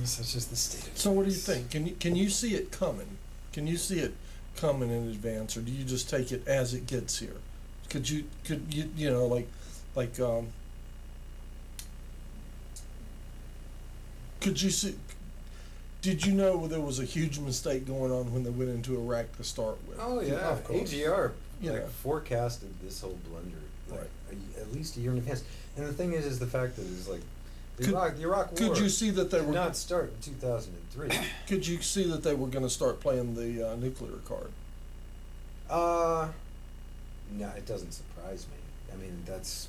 Such as the state of So what do you think? Can you see it coming? Can you see it coming in advance, or do you just take it as it gets here? Could you could you see? Did you know there was a huge mistake going on when they went into Iraq to start with? Oh yeah, of course. AGR Yeah. forecasted this whole blunder Right. at least a year in advance. And the thing is the fact that it's like the Iraq War Could you see that they did were not start in 2003. Could you see that they were going to start playing the nuclear card? No, it doesn't surprise me. I mean, that's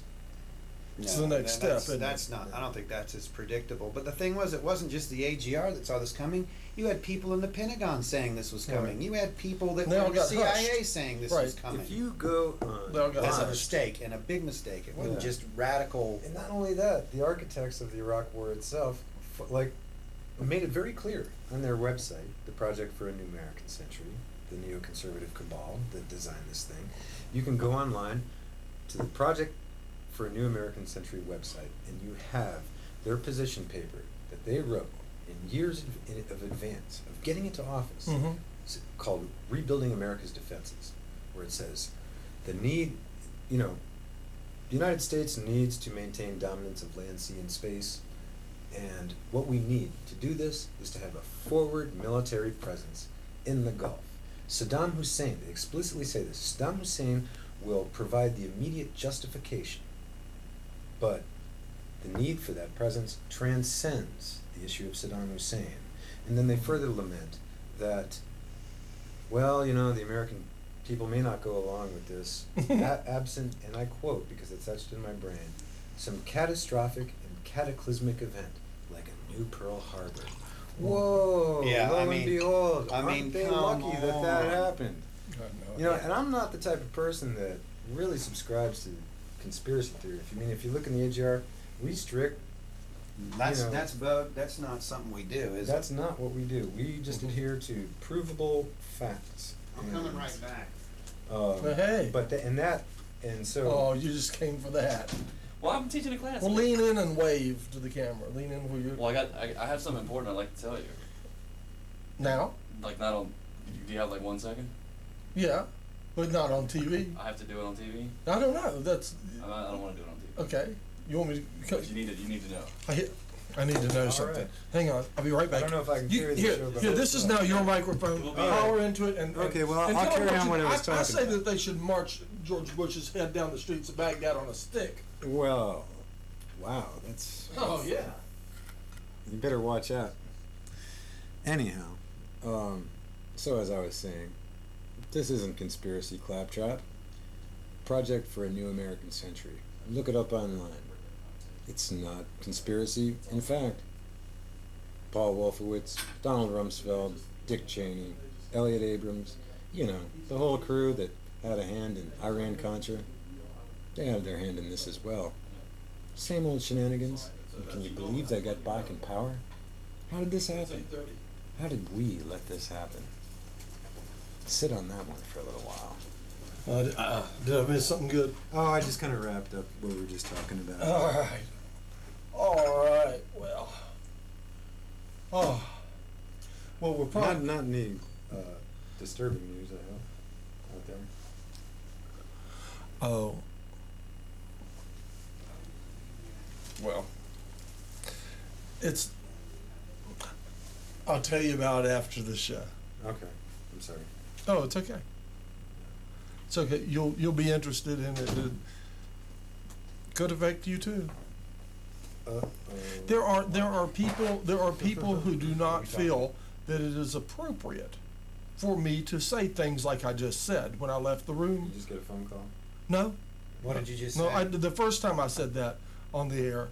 It's the next step, isn't That's it? not. I don't think that's as predictable. But the thing was, it wasn't just the AGR that saw this coming. You had people in the Pentagon saying this was coming. Right. You had people that They were all in the got CIA hushed. saying this Right. was coming. if you go They all got That's a hushed. mistake, and a big mistake. It wasn't Yeah. just radical. and not only that, the architects of the Iraq War itself made it very clear on their website, the Project for a New American Century, the neoconservative cabal that designed this thing. You can go online to the Project for a New American Century website, and you have their position paper that they wrote in years of advance of getting into office, Mhm. called Rebuilding America's Defenses, where it says the United States needs to maintain dominance of land, sea, and space, and what we need to do this is to have a forward military presence in the Gulf. Saddam Hussein, they explicitly say this, Saddam Hussein will provide the immediate justification, but the need for that presence transcends the issue of Saddam Hussein. And then they further lament that, well, the American people may not go along with this, absent, and I quote because it's etched in my brain, some catastrophic and cataclysmic event like a new Pearl Harbor. Whoa! Yeah, lo I and mean- behold, I mean, aren't they come lucky that on. happened? God, no. And I'm not the type of person that really subscribes to conspiracy theory. If you look in the AGR, we strict. That's not something we do, is That's it? not what we do. We just adhere to provable facts. I'm coming right back. Hey. And so. Oh, you just came for that. Well, I'm teaching a class. Well, lean in and wave to the camera. Lean in where you're. Well, I have something important I'd like to tell you. Now? Like, not on. Do you have like 1 second? Yeah, but not on TV. I have to do it on TV. I don't know. That's I don't want to do it on TV. okay. You want me to? But you need to know. I need to know All something. right. Hang on. I'll be right back. I don't know if I can carry the here, show, but here, this is now your microphone. We'll be Holler into it and Okay, well, and I'll tell them carry on what I was I talking say about. that they should march George Bush's head down the streets of Baghdad on a stick. Well, wow, that's. Oh yeah. You better watch out. Anyhow, so as I was saying, this isn't conspiracy claptrap. Project for a New American Century. Look it up online. It's not conspiracy. In fact, Paul Wolfowitz, Donald Rumsfeld, Dick Cheney, Elliot Abrams, the whole crew that had a hand in Iran-Contra, they had their hand in this as well. Same old shenanigans. And can you believe they got back in power? How did this happen? How did we let this happen? Sit on that one for a little while. Did I miss something good? Oh, I just kind of wrapped up what we were just talking about. All right. All right. Well. Oh. Well, we're probably Not any disturbing news, I hope, out there. Oh. Well, it's. I'll tell you about it after the show. Okay, I'm sorry. Oh, it's okay. It's okay. You'll be interested in it. It could affect you too. There are people who do not feel that it is appropriate for me to say things like I just said when I left the You room. just get a phone call? No. What did you just No, say? the first time I said that on the air,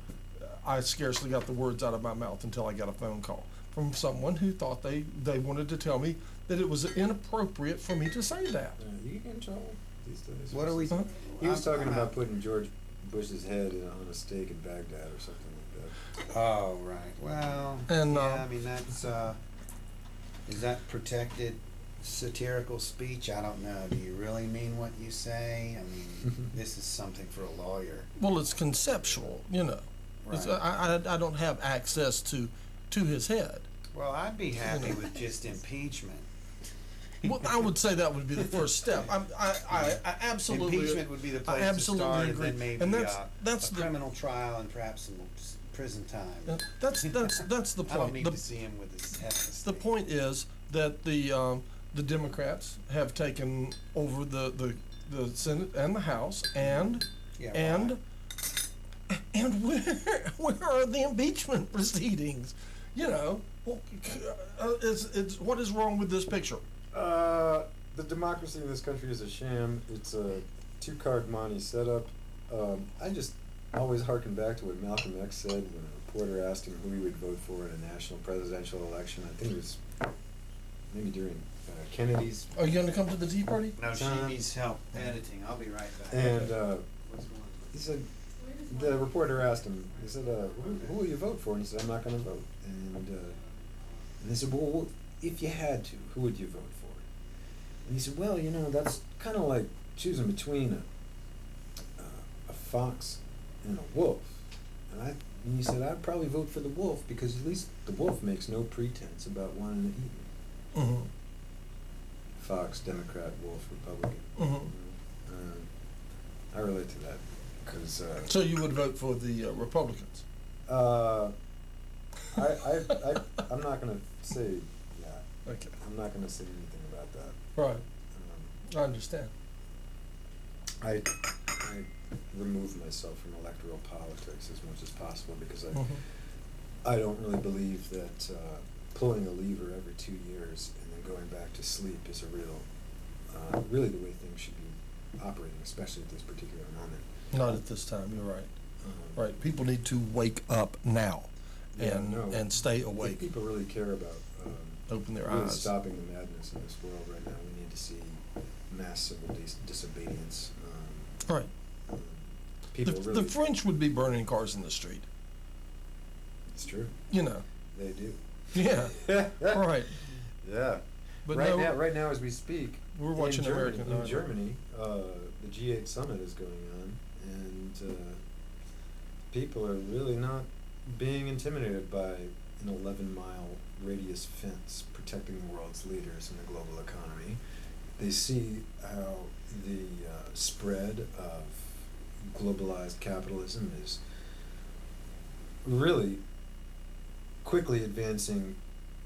I scarcely got the words out of my mouth until I got a phone call from someone who thought they wanted to tell me that it was inappropriate for me to say that. You get in trouble these days. What are we? Huh? He was talking I'm about out. putting George Bush's head on a stake in Baghdad or something like that. Oh, right. Well, And, yeah, I mean, that's, is that protected satirical speech? I don't know. Do you really mean what you say? I mean, this is something for a lawyer. Well, it's conceptual, It's, Right. I don't have access to to his head. Well, I'd be happy with just impeachment. Well, I would say that would be the first step. I absolutely. Impeachment would be the place I absolutely to start, agree. and then maybe And that's a the criminal trial and perhaps some prison time. that's the point. I don't need to see him with his head. The point is that the Democrats have taken over the Senate and the House, and Yeah, and where are the impeachment proceedings? You know, it's what is wrong with this picture? The democracy in this country is a sham. It's a two-card monte setup. I just always harken back to what Malcolm X said when a reporter asked him who he would vote for in a national presidential election. I think it was maybe during Kennedy's. Are you going to come to the Tea Party? No, she needs help editing. I'll be right back. And What's going on? he said, the reporter asked him, he said, who will you vote for? And he said, I'm not going to vote. And they said, well, if you had to, who would you vote for? And he said, well, you know, that's kind of like choosing between a fox and a wolf. And he said, I'd probably vote for the wolf because at least the wolf makes no pretense about wanting to eat me. Mm-hmm. Fox, Democrat, wolf, Republican. Mm-hmm. I relate to that because. So you would vote for the Republicans? I'm not going to say that. Okay. I'm not going to say anything about that. Right. I understand. I remove myself from electoral politics as much as possible because Mm-hmm. I don't really believe that pulling a lever every 2 years and then going back to sleep is a really the way things should be operating, especially at this particular moment. Not at this time. You're right. Right. People need to wake up now, and stay awake. If people really care about Open their really eyes. stopping the madness in this world right now, we need to see mass civil disobedience. Right. People The really. French would be burning cars in the street. It's true. You know. They do. Yeah. Right. Yeah. But Right now, as we speak, we're watching in Germany, American. in Germany, the G8 summit is going on, and people are really not being intimidated by an 11-mile radius fence protecting the world's leaders in the global economy. They see how the spread of globalized capitalism is really quickly advancing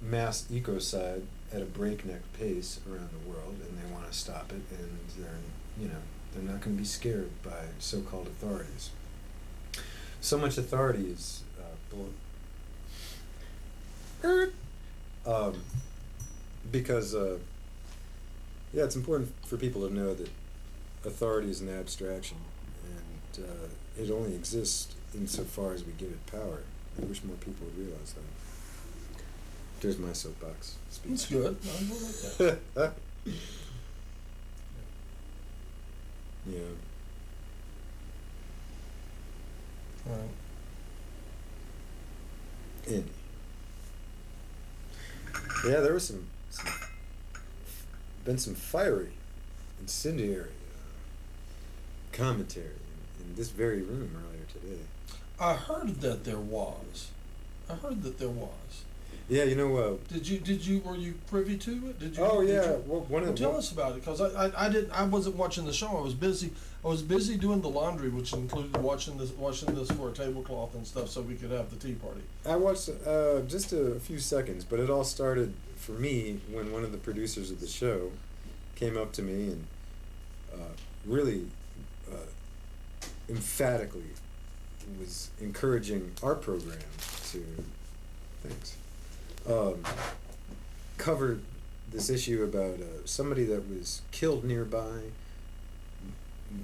mass ecocide at a breakneck pace around the world, and they want to stop it, and they're not going to be scared by so-called authorities. So much authority is because it's important for people to know that authority is an abstraction, and it only exists insofar as we give it power. I wish more people would realize that. There's my soapbox speech. It's good. I like that. Yeah. Right. Andy. Yeah, there was been some fiery, incendiary commentary in this very room earlier today. I heard that there was. Yeah, Were you privy to it? Did you? Oh did yeah. you- Well, tell us about it, because I wasn't watching the show. I was busy doing the laundry, which included washing this for a tablecloth and stuff, so we could have the tea party. I watched just a few seconds, but it all started for me when one of the producers of the show came up to me and really emphatically was encouraging our program to cover this issue about somebody that was killed nearby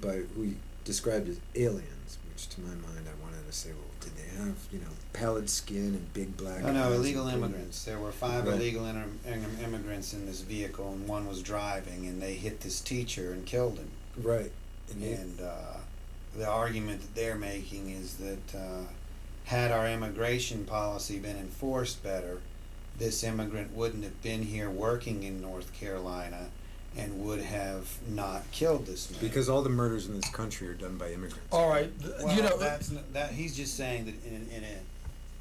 by who he described as aliens, which to my mind I wanted to say, well, did they have, pallid skin and big black eyes? No, illegal and immigrants. There were 5 Right. illegal immigrants in this vehicle, and one was driving, and they hit this teacher and killed him. Right. And the argument that they're making is that had our immigration policy been enforced better, this immigrant wouldn't have been here working in North Carolina and would have not killed this man. Because all the murders in this country are done by immigrants. All right, Well, that's that. He's just saying that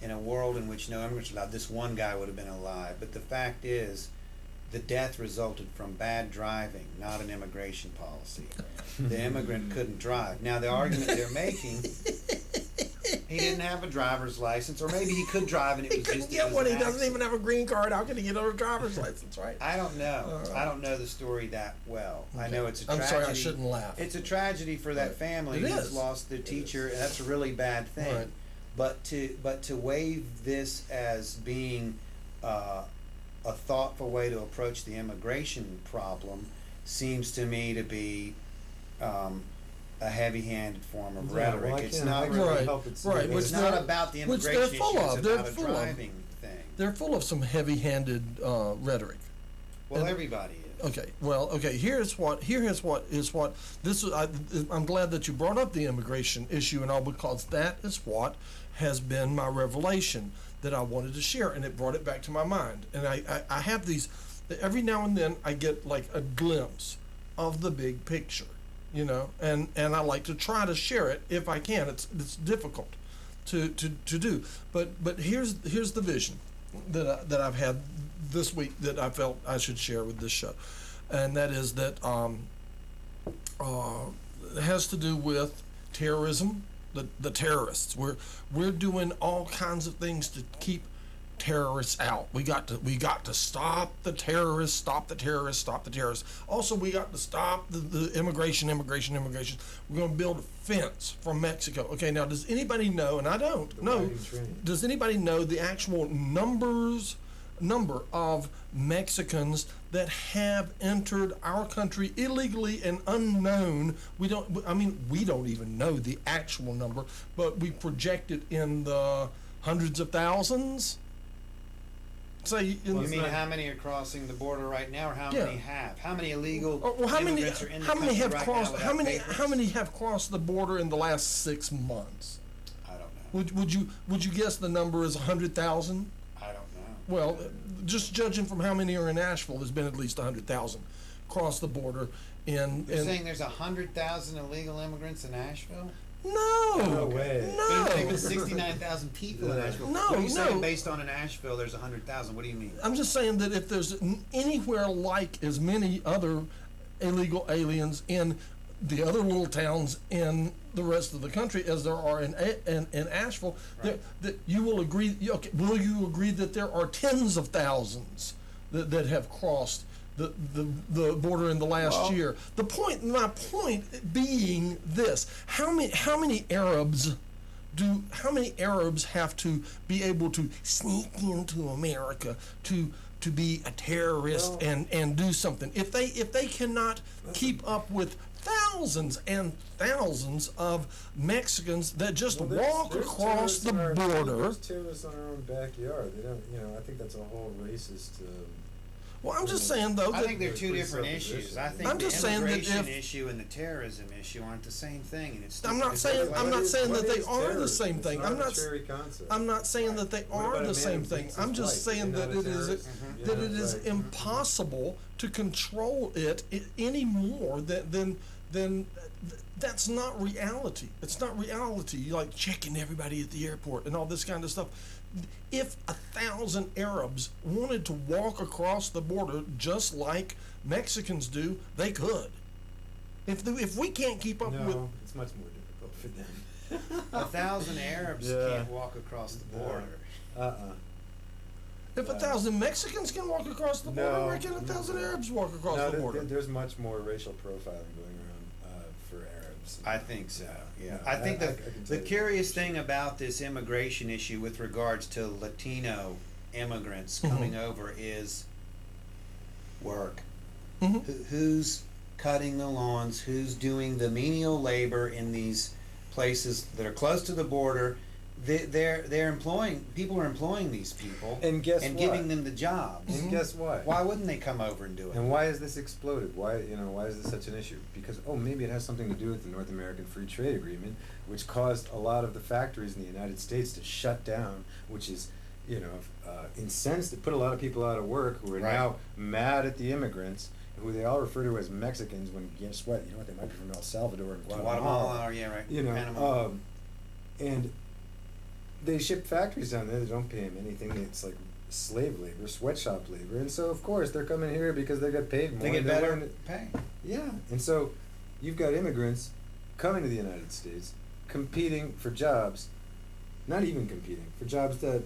in a world in which no immigrants are allowed, this one guy would have been alive. But the fact is, the death resulted from bad driving, not an immigration policy. The immigrant couldn't drive. Now, the argument they're making, he didn't have a driver's license, or maybe he could drive and it He was couldn't just get it was one. an He doesn't accident. even have a green card. How can he get a driver's license, right? I don't know. I don't know the story that well. I know it's a I'm tragedy. sorry, I shouldn't laugh. It's a tragedy for that family It who's is. lost their teacher, and that's a really bad thing. Right. But to waive this as being a thoughtful way to approach the immigration problem seems to me to be a heavy-handed form of rhetoric. Well, I It's can't not really Right, help it see right, that. which It's they're- not about the which they're immigration full issue. of. It's They're about a full of. driving thing. They're full of some heavy-handed rhetoric. Well, and- everybody is. Okay, well, okay. Here's what this is. I'm glad that you brought up the immigration issue and all, because that is what has been my revelation that I wanted to share, and it brought it back to my mind. And I have these every now and then. I get like a glimpse of the big picture, and I like to try to share it if I can. It's difficult to do, but here's the vision that I've had this week that I felt I should share with this show, and that is that it has to do with terrorism, the terrorists. We're doing all kinds of things to keep terrorists out. We got to stop the terrorists, stop the terrorists, stop the terrorists. Also, we got to stop the immigration. We're going to build a fence from Mexico. Okay, now does anybody know, and I don't know, does anybody know the actual number of Mexicans that have entered our country illegally and unknown? We don't even know the actual number, but we project it in the hundreds of thousands. Say, You mean how many are crossing the border right now, or how many have? How many illegal how many immigrants are in the how many country have right crossed? now How without many papers? how many have crossed the border in the last 6 months? I don't know. Would you guess the number is 100,000? I don't know. Well, just judging from how many are in Asheville, there's been at least 100,000 cross the border. You're saying there's 100,000 illegal immigrants in Asheville? No way. There's No. 69,000 people in Asheville. No, What are you saying no. based on in Asheville there's 100,000? What do you mean? I'm just saying that if there's anywhere like as many other illegal aliens in the other little towns in the rest of the country as there are in Asheville, Right. that you will agree. Okay, will you agree that there are tens of thousands that have crossed the border in the last year? My point being this: how many Arabs have to be able to sneak into America to be a terrorist and do something? If they cannot keep up with thousands and thousands of Mexicans that just walk across the border. There's terrorists in our own backyard. They don't, I think that's a whole racist. Well, I'm just saying though. I that- think they're two different presupposition. issues. I think I'm the just saying that immigration if- issue and the terrorism issue aren't the same thing, and it's. I'm not it's saying- different. I'm not saying What that they is are the terrorism? same It's thing. an I'm not- arbitrary concept. I'm not saying that they What are about a the man same who thing. beats I'm his just wife? saying You're that not a it is terrorist? that Yeah, it is right. impossible to control it any more than that's not reality. It's not reality. Like checking everybody at the airport and all this kind of stuff. If 1,000 Arabs wanted to walk across the border just like Mexicans do, they could. If we can't keep up with, No, it's much more difficult for them. 1,000 Arabs Yeah. can't walk across the border. if 1,000 Mexicans can walk across the border, No, why can't 1,000 Arabs walk across No, the border? there's much more racial profiling going around for Arabs. I think so. Yeah, Yeah, I think I that can the tell you curious for sure. thing about this immigration issue with regards to Latino immigrants Mm-hmm. coming over is work. Mhm. Who's cutting the lawns? Who's doing the menial labor in these places that are close to the border? They're employing people are employing these people And guess giving what? them the jobs. And guess what? Why wouldn't they come over and do it? And why has this exploded? Why is this such an issue? Because maybe it has something to do with the North American Free Trade Agreement, which caused a lot of the factories in the United States to shut down, which is incensed. It put a lot of people out of work who are Right. now mad at the immigrants, who they all refer to as Mexicans. When guess what? You know what? They might be from El Salvador and Guatemala. Guatemala, or yeah, right. Panama. And they ship factories down there. They don't pay them anything. It's like slave labor, sweatshop labor, and so of course they're coming here because they get paid more. They get They're better learning- pay. Yeah, and so you've got immigrants coming to the United States, competing for jobs, not even competing for jobs that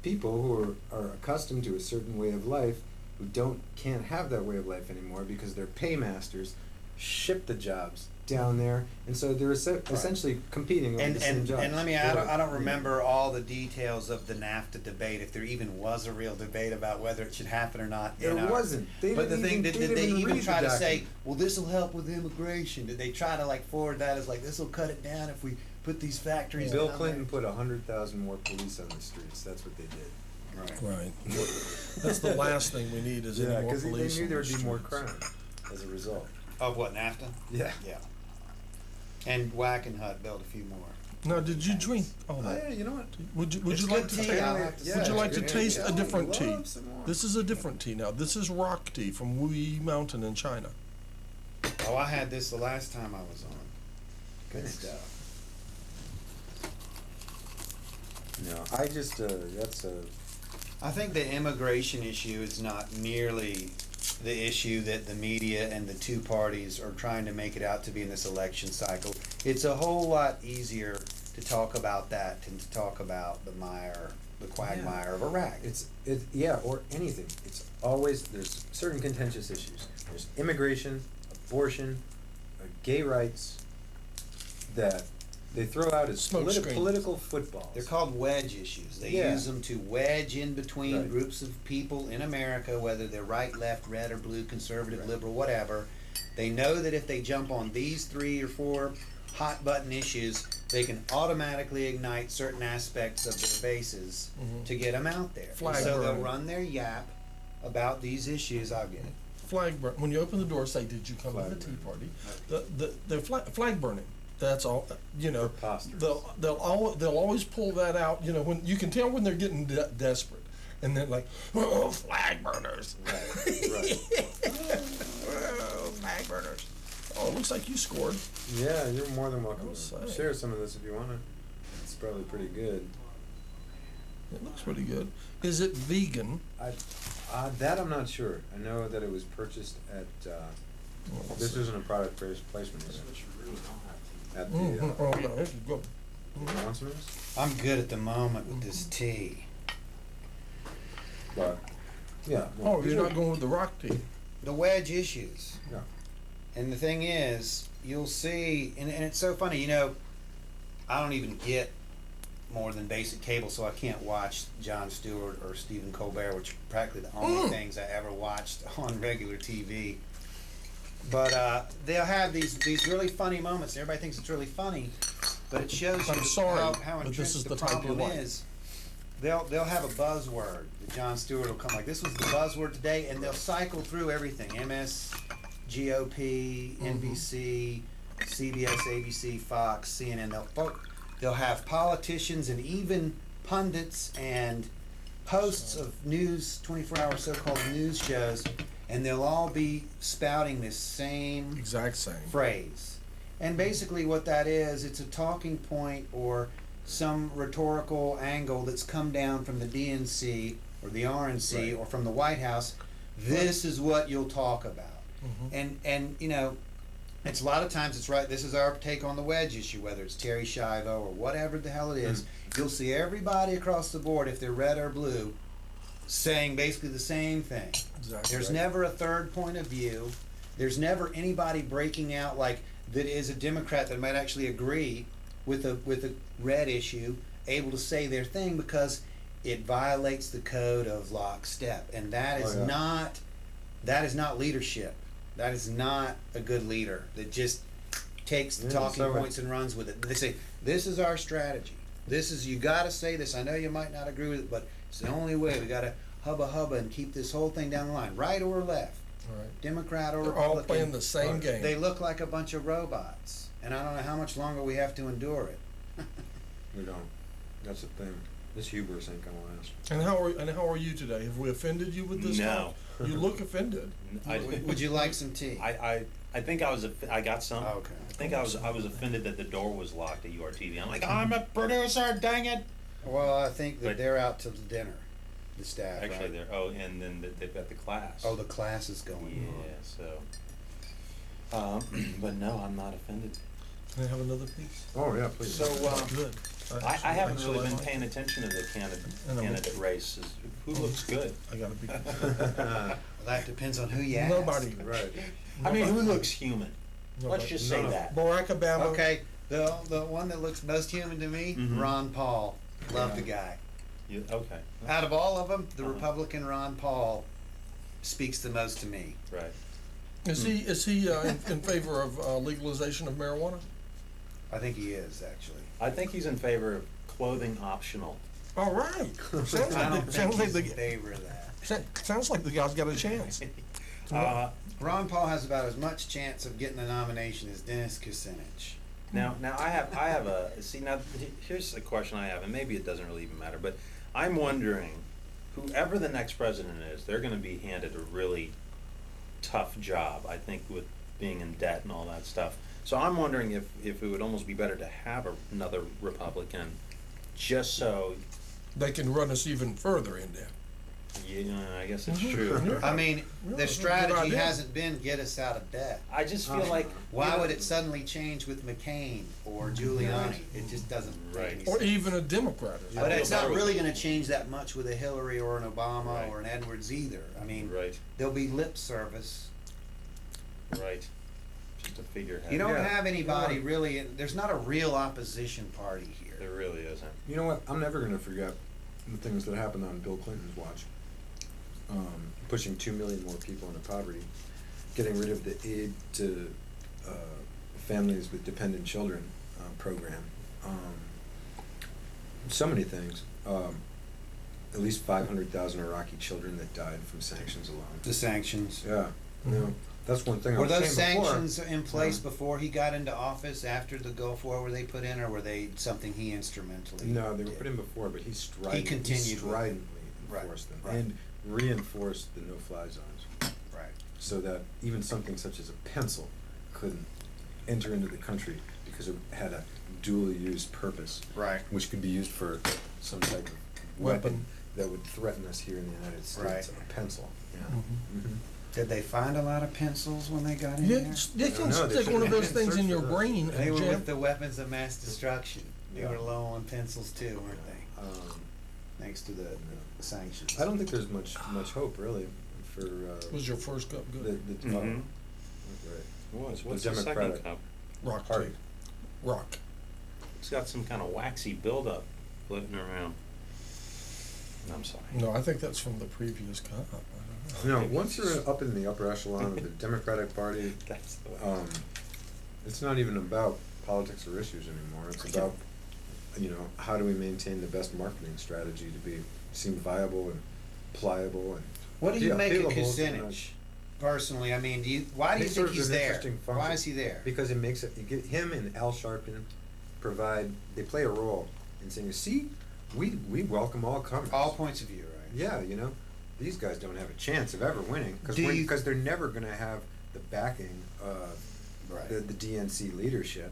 people who are accustomed to a certain way of life, who can't have that way of life anymore because their paymasters ship the jobs down there, and so they're essentially competing over the same jobs. And let me, I don't remember all the details of the NAFTA debate, if there even was a real debate about whether it should happen or not. There wasn't. But the thing, did they even read try the to say, document. well, this will help with immigration? Did they try to like forward that as like, this will cut it down if we put these factories Bill down Clinton put 100,000 more police on the streets. That's what they did. there? Right. That's the last thing we need is any more because police. they knew on there the would be more streets. crime as a result. Of what, NAFTA? Yeah. Yeah. And Wackenhut built a few more. Now, did you drink all Oh that? yeah, you know what? Would you It's like good to tea, taste? I'll have to say. Would you it's like to good taste tea. a different I'd tea? love some more. This is a different tea now. This is rock tea from Wuyi Mountain in China. Oh, I had this the last time I was on. Good Thanks. stuff. No, I just that's a. I think the immigration issue is not nearly the issue that the media and the two parties are trying to make it out to be in this election cycle. It's a whole lot easier to talk about that than to talk about the quagmire of Iraq. Or anything. It's always there's certain contentious issues. There's immigration, abortion, gay rights that they throw out as Smoke screen. political footballs. They're called wedge issues. They Yeah. use them to wedge in between Right. groups of people in America, whether they're right, left, red or blue, conservative, Right. liberal, whatever. They know that if they jump on these 3 or 4 hot button issues, they can automatically ignite certain aspects of their bases Mhm. to get them out there. Flag So they'll burning. run their yap about these issues. I'll get it. Flag burn. When you open the door, say, "Did you come to Flag the tea burning. party?" The flag burning. That's all. You know, Preposterous. they'll always pull that out. You know, when you can tell when they're getting desperate, and they're like, "Oh, flag burners." Right. Oh, flag burners. Oh, it looks like you scored. Yeah, you're more than welcome I'll to say. share some of this if you want to. It's probably pretty good. It looks pretty good. Is it vegan? That I'm not sure. I know that it was purchased at. This isn't a product placement. Is it? At the. Oh no, this is good. Want some of this? I'm good at the moment with this tea. But yeah. no, Oh, these you're are- not going with the rock tea. The wedge issues. Yeah. And the thing is, you'll see, and it's so funny, you know, I don't even get more than basic cable, so I can't watch Jon Stewart or Stephen Colbert, which are practically the only things I ever watched on regular TV. But they'll have these really funny moments. Everybody thinks it's really funny, but it shows I'm you sorry, how but entrenched this is the the type you problem like. is. They'll have a buzzword that Jon Stewart will come like, this was the buzzword today, and they'll cycle through everything. MS, GOP, NBC, CBS, ABC, Fox, CNN. They'll have politicians and even pundits and hosts of news, 24-hour so-called news shows, and they'll all be spouting this same Exact same. phrase. And basically what that is, it's a talking point or some rhetorical angle that's come down from the DNC or the RNC Right. or from the White House. This is what you'll talk about. Mhm. And you know, it's a lot of times it's right. This is our take on the wedge issue, whether it's Terry Schiavo or whatever the hell it is. You'll see everybody across the board, if they're red or blue, saying basically the same thing. Exactly. There's right. never a third point of view. There's never anybody breaking out like that is a Democrat that might actually agree with a red issue, able to say their thing because it violates the code of lockstep, and that is not leadership. That is not a good leader that just takes the talking points and runs with it. They say, this is our strategy. This is, you gotta say this. I know you might not agree with it, but it's the only way. We gotta hubba and keep this whole thing down the line, right or left, All right. Democrat or They're all Republican. playing the same game. They look like a bunch of robots, and I don't know how much longer we have to endure it. We don't. That's the thing. This hubris ain't gonna last. And how are you today? Have we offended you with this? No. talk? You look offended. Would you like some tea? I think I got some. Okay. I think I was offended that the door was locked at URTV. I'm like, I'm a producer, dang it. Well, I think that But- they're out to dinner, the staff, Actually, right? they're, and then they've got the class. Oh, the class is going Yeah, so, but no, I'm not offended. Can I have another piece? Oh, yeah, please. So, Good. I haven't Actually, really been like paying it. attention to the And I'm- candidate races. Who looks good? I gotta be. Well, that depends on who you ask. Nobody. Right. I mean, who looks human? Nobody. Let's just say No. that. Barack Obama. Okay, the one that looks most human to me, Mhm. Ron Paul. Love the guy. Okay. Out of all of them, the Uh-huh. Republican Ron Paul speaks the most to me. Right. Is he in favor of legalization of marijuana? I think he is, actually. I think he's in favor of clothing optional. All right. Sounds I don't like think sounds like he's in the favor of that. sounds like the guy's got a chance. Ron Paul has about as much chance of getting the nomination as Dennis Kucinich. Now I have a, see now, here's a question I have, and maybe it doesn't really even matter, but I'm wondering, whoever the next president is, they're gonna be handed a really tough job, I think, with being in debt and all that stuff. So I'm wondering if it would almost be better to have another Republican, just so, They can run us even further in debt. I guess it's Mhm. true. I mean, Yeah, the that's a good strategy idea. hasn't been get us out of debt. I just feel like. Why would it suddenly change with McCain or Giuliani? It just doesn't Right. make Or any sense. even a Democrat. But I it's feel not better really with- going to change that much with a Hillary or an Obama Right. or an Edwards either. I mean, Right, there'll be lip service. right. Just a figurehead. You don't Yeah. have anybody really. There's not a real opposition party here. There really isn't. You know what? I'm never going to forget the things that happened on Bill Clinton's watch. Pushing 2 million more people into poverty, getting rid of the aid to families with dependent children program. So many things. At least 500,000 Iraqi children that died from sanctions alone. The sanctions. Yeah, you know, that's one thing I Were was those saying before. sanctions in place Yeah. before he got into office? After the Gulf War, were they put in, or were they something he instrumentally? No, they were did? put in before, but he continued with it. stridently Right, enforced them right. and reinforced the no-fly zones, Right. so that even something such as a pencil couldn't enter into the country because it had a dual-use purpose, Right. which could be used for some type of weapon that would threaten us here in the United States. Right. A pencil. Yeah. Mhm. Mhm. Did they find a lot of pencils when they got in Yeah, there? they I can don't know, they stick one of should- those things in your search for brain They and were jam. with the weapons of mass destruction. They Yeah. were low on pencils too, weren't they? Um, Thanks to the sanctions. I don't think there's much hope really for Was your first cup the good? the Mhm. right. It was. The What's the second Democratic cup? Rock Party. tape. Rock. It's got some kind of waxy buildup floating around. I'm sorry. No, I think that's from the previous cup. I You don't know. know, once you're up in the upper echelon of the Democratic Party, That's the way. it's not even about politics or issues anymore. It's about, you know, how do we maintain the best marketing strategy to seem viable and pliable and What do you make of appealable to Kucinich? Personally, I mean, why do you He think serves he's an there? interesting Why function. is he there? Because it makes it, you get him and Al Sharpton they play a role in saying, see, we welcome all comers. All points of view, right? Yeah, you know, these guys don't have a chance of ever winning Do you- because they're never going to have the backing of Right. the DNC leadership.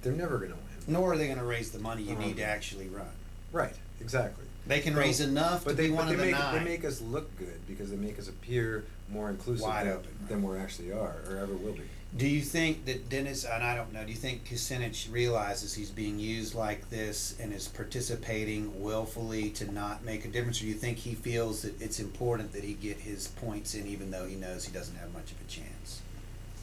They're never going to win. Nor are they going to raise the money you need to actually run. Right, exactly. They can raise enough to be one of the they nine. make us look good because they make us appear more inclusive Wide open, than we actually are or ever will be. Do you think that Dennis, and I don't know, do you think Kucinich realizes he's being used like this and is participating willfully to not make a difference? Or do you think he feels that it's important that he get his points in even though he knows he doesn't have much of a chance?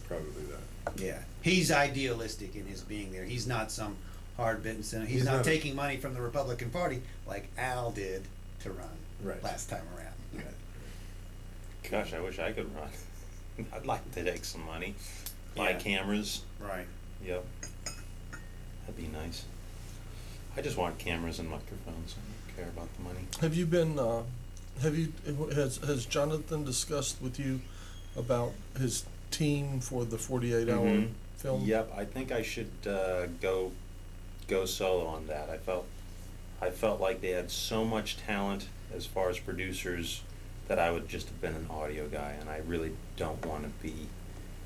Probably that. Yeah. He's idealistic in his being there. He's not some hard-bitten senator. He's He's not not a- taking money from the Republican Party like Al did to run Right. last time around. Right. Gosh, I wish I could run. I'd like to take some money, buy Yeah. cameras. Right. Yep. That'd be nice. I just want cameras and microphones. I don't care about the money. Have you been? Has Jonathan discussed with you about his team for the 48-hour Mhm. film? Yep, I think I should go solo on that. I felt like they had so much talent as far as producers that I would just have been an audio guy, and I really don't want to be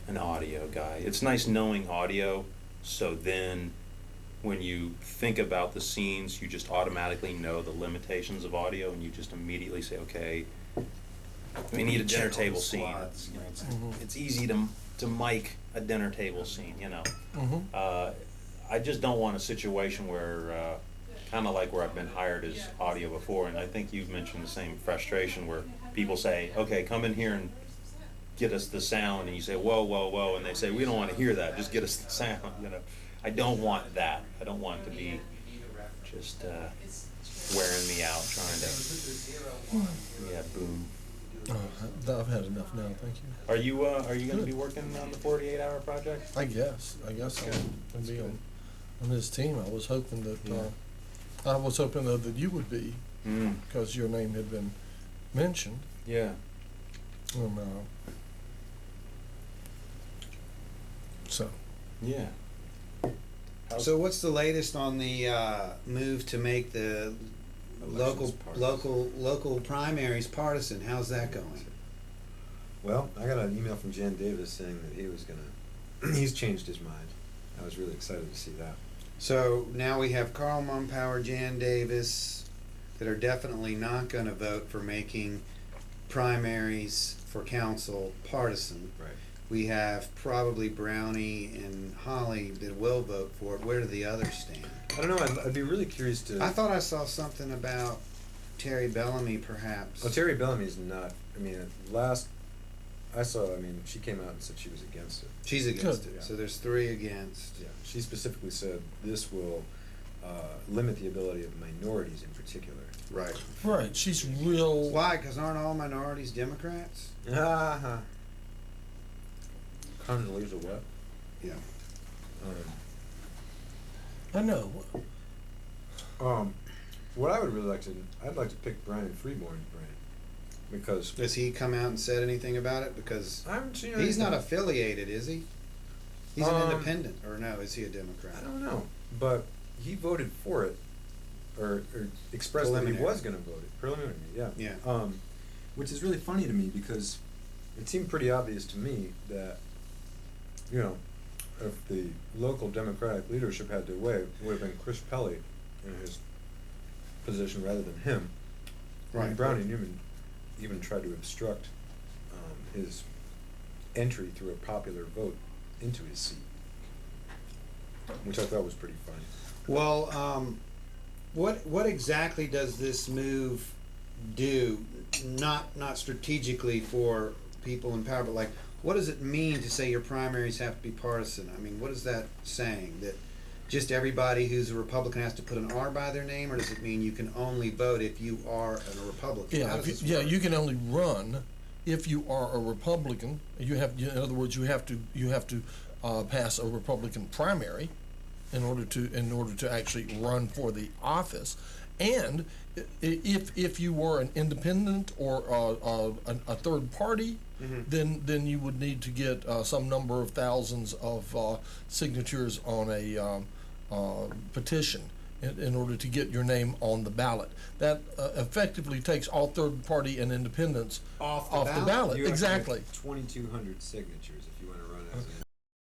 an audio guy. It's nice knowing audio, so then when you think about the scenes, you just automatically know the limitations of audio, and you just immediately say, okay, we need a dinner Check all table the scene. squads, right. It's easy to mic a dinner table scene, you know. Mhm. I just don't want a situation where, kind of like where I've been hired as audio before, and I think you've mentioned the same frustration where people say, okay, come in here and get us the sound, and you say, whoa, whoa, whoa, and they say, we don't want to hear that, just get us the sound, you know. I don't want that. I don't want it to be just wearing me out trying to, yeah, boom. I've had enough now, thank you. Are you going to be working on the 48-hour project? I guess I'll be on this team. I was hoping that, though that you would be, Mm. because your name had been mentioned. Yeah. And, so, Yeah. So what's the latest on the move to make the Elections local primaries partisan? How's that going? Well, I got an email from Jan Davis saying that he was gonna, he's changed his mind. I was really excited to see that. So now we have Carl Mumpower, Jan Davis, that are definitely not going to vote for making primaries for council partisan. Right. We have probably Brownie and Holly that will vote for it. Where do the others stand? I don't know, I'd be really curious to. I thought I saw something about Terry Bellamy, perhaps. Oh, Terry Bellamy's not, I mean, at last I saw, I mean, she came out and said she was against it. She's against Good. it. So there's 3 against. Yeah, she specifically said this will limit the ability of minorities in particular. Right. right, she's real. Why? Because aren't all minorities Democrats? Ah. Condoleezza what? Yeah. I know. What I would really like to, I'd like to pick Brian Freeborn's brain, because Does he come out and said anything about it? Because I haven't seen he's not anything. affiliated, is he? He's an Um, independent, or no? Is he a Democrat? I don't know, but he voted for it, or expressed that he Preliminary. was going to vote it. Preliminary, yeah. Yeah. Which is really funny to me because it seemed pretty obvious to me that, you know, if the local Democratic leadership had their way, it would have been Chris Pelley in his position rather than him. Right. And Brownie Newman even tried to obstruct his entry through a popular vote into his seat, which I thought was pretty funny. Well, what exactly does this move do? Not strategically for people in power, but like, what does it mean to say your primaries have to be partisan? I mean, what is that saying? That just everybody who's a Republican has to put an R by their name, or does it mean you can only vote if you are a Republican? Yeah, How does this yeah, work? you can only run if you are a Republican. You have, in other words, you have to pass a Republican primary in order to actually run for the office. And if you were an independent or a third party, then you would need to get some number of thousands of signatures on a petition in order to get your name on the ballot. That effectively takes all third party and independents Off the the ballot? ballot. You have to have Exactly. 2,200 signatures if you want to run as an